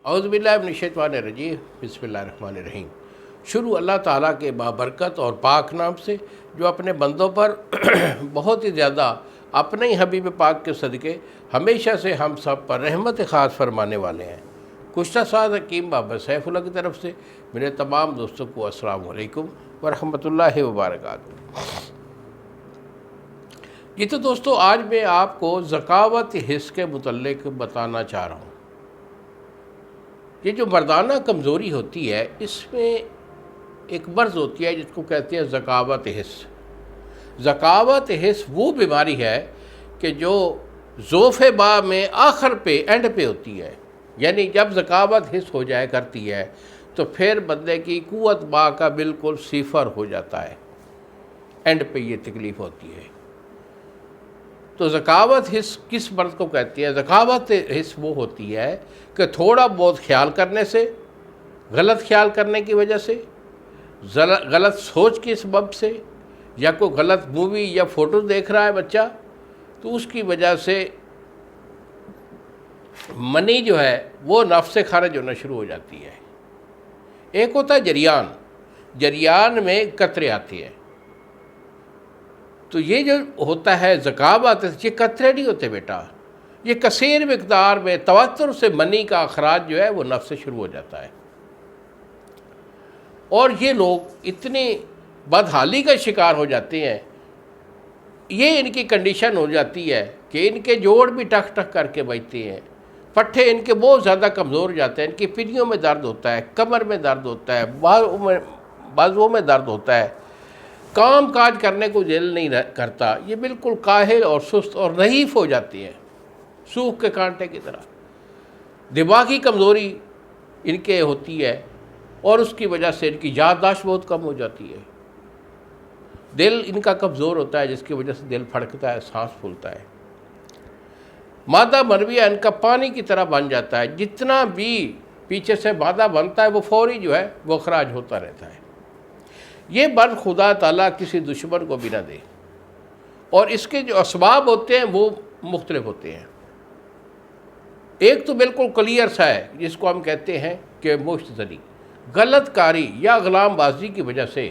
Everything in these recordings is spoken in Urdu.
اعوذ باللہ من الشیطان الرجیم، بسم اللہ الرحمن الرحیم۔ شروع اللہ تعالیٰ کے بابرکت اور پاک نام سے جو اپنے بندوں پر بہت ہی زیادہ اپنے ہی حبیب پاک کے صدقے ہمیشہ سے ہم سب پر رحمت خاص فرمانے والے ہیں۔ کشتہ ساز حکیم بابا سیف اللہ کی طرف سے میرے تمام دوستوں کو السلام علیکم ورحمۃ اللہ وبرکاتہ۔ جی تو دوستو، آج میں آپ کو ذکاوت حس کے متعلق بتانا چاہ رہا ہوں۔ یہ جو مردانہ کمزوری ہوتی ہے، اس میں ایک مرض ہوتی ہے جس کو کہتے ہیں ذکاوت حس۔ ذکاوت حس وہ بیماری ہے کہ جو ضعف با میں آخر پہ اینڈ پہ ہوتی ہے، یعنی جب ذکاوت حس ہو جائے کرتی ہے تو پھر بندے کی قوت با کا بالکل صفر ہو جاتا ہے، اینڈ پہ یہ تکلیف ہوتی ہے۔ تو ذکاوت حس کس مرض کو کہتی ہے؟ ذکاوت حس وہ ہوتی ہے کہ تھوڑا بہت خیال کرنے سے، غلط خیال کرنے کی وجہ سے، غلط سوچ کے سبب سے، یا کوئی غلط مووی یا فوٹو دیکھ رہا ہے بچہ تو اس کی وجہ سے منی جو ہے وہ نفس سے خارج ہونا شروع ہو جاتی ہے۔ ایک ہوتا ہے جریان میں قطرے آتے ہیں۔ تو یہ جو ہوتا ہے ذکاوت، یہ قطرے نہیں ہوتے بیٹا، یہ کثیر مقدار میں تواتر سے منی کا اخراج جو ہے وہ نفس سے شروع ہو جاتا ہے۔ اور یہ لوگ اتنی بدحالی کا شکار ہو جاتے ہیں، یہ ان کی کنڈیشن ہو جاتی ہے کہ ان کے جوڑ بھی ٹک ٹک کر کے بجتے ہیں، پٹھے ان کے بہت زیادہ کمزور ہو جاتے ہیں، ان کی پنیوں میں درد ہوتا ہے، کمر میں درد ہوتا ہے، بازوؤں میں درد ہوتا ہے، کام کاج کرنے کو دل نہیں کرتا، یہ بالکل کاہل اور سست اور نحیف ہو جاتی ہیں، سوکھ کے کانٹے کی طرح۔ دماغی کمزوری ان کے ہوتی ہے اور اس کی وجہ سے ان کی یادداشت بہت کم ہو جاتی ہے۔ دل ان کا کمزور ہوتا ہے جس کی وجہ سے دل پھڑکتا ہے، سانس پھولتا ہے۔ مادہ مرویہ ان کا پانی کی طرح بن جاتا ہے، جتنا بھی پیچھے سے مادہ بنتا ہے وہ فوری جو ہے وہ اخراج ہوتا رہتا ہے۔ یہ بن خدا تعالیٰ کسی دشمن کو بھی نہ دے، اور اس کے جو اسباب ہوتے ہیں وہ مختلف ہوتے ہیں۔ ایک تو بالکل کلیئر سا ہے جس کو ہم کہتے ہیں کہ مشت زنی، غلط کاری یا غلام بازی کی وجہ سے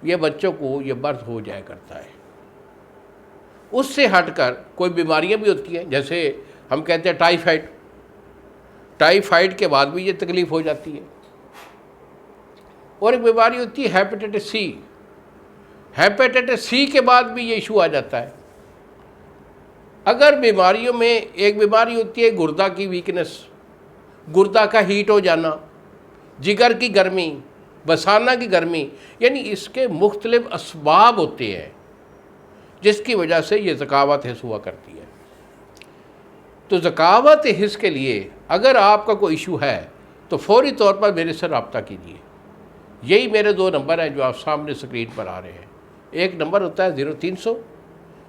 یہ بچوں کو یہ مرض ہو جایا کرتا ہے۔ اس سے ہٹ کر کوئی بیماریاں بھی ہوتی ہیں، جیسے ہم کہتے ہیں ٹائیفائڈ کے بعد بھی یہ تکلیف ہو جاتی ہے۔ اور ایک بیماری ہوتی ہے ہیپیٹائٹس سی کے بعد بھی یہ ایشو آ جاتا ہے۔ اگر بیماریوں میں ایک بیماری ہوتی ہے گردہ کی ویکنس، گردہ کا ہیٹ ہو جانا، جگر کی گرمی، بسانہ کی گرمی، یعنی اس کے مختلف اسباب ہوتے ہیں جس کی وجہ سے یہ ذکاوت حس ہوا کرتی ہے۔ تو ذکاوت حس کے لیے اگر آپ کا کوئی ایشو ہے تو فوری طور پر میرے سے رابطہ کیجیے۔ یہی میرے 2 نمبر ہیں جو آپ سامنے اسکرین پر آ رہے ہیں۔ ایک نمبر ہوتا ہے 0300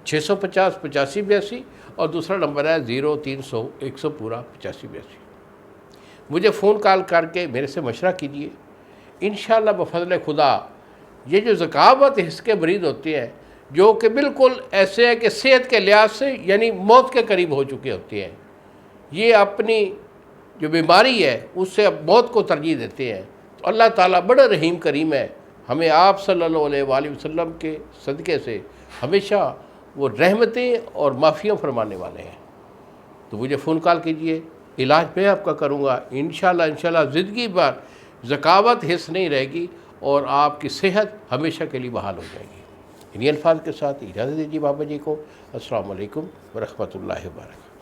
650 8582 اور دوسرا نمبر ہے 0300 100 پورا 8582۔ مجھے فون کال کر کے میرے سے مشورہ کیجیے۔ انشاءاللہ بفضل خدا یہ جو ذکاوت حس کے مریض ہوتے ہیں جو کہ بالکل ایسے ہیں کہ صحت کے لحاظ سے یعنی موت کے قریب ہو چکے ہوتے ہیں، یہ اپنی جو بیماری ہے اس سے اب موت کو ترجیح دیتے ہیں، تو اللہ تعالیٰ بڑا رحیم کریم ہے، ہمیں آپ صلی اللہ علیہ وآلہ وسلم کے صدقے سے ہمیشہ وہ رحمتیں اور معافیاں فرمانے والے ہیں۔ تو مجھے فون کال کیجئے، علاج میں آپ کا کروں گا انشاءاللہ زندگی بھر ذکاوت حس نہیں رہے گی اور آپ کی صحت ہمیشہ کے لیے بحال ہو جائے گی۔ انہی الفاظ کے ساتھ اجازت دیجیے بابا جی کو۔ السلام علیکم ورحمۃ اللہ وبرکاتہ۔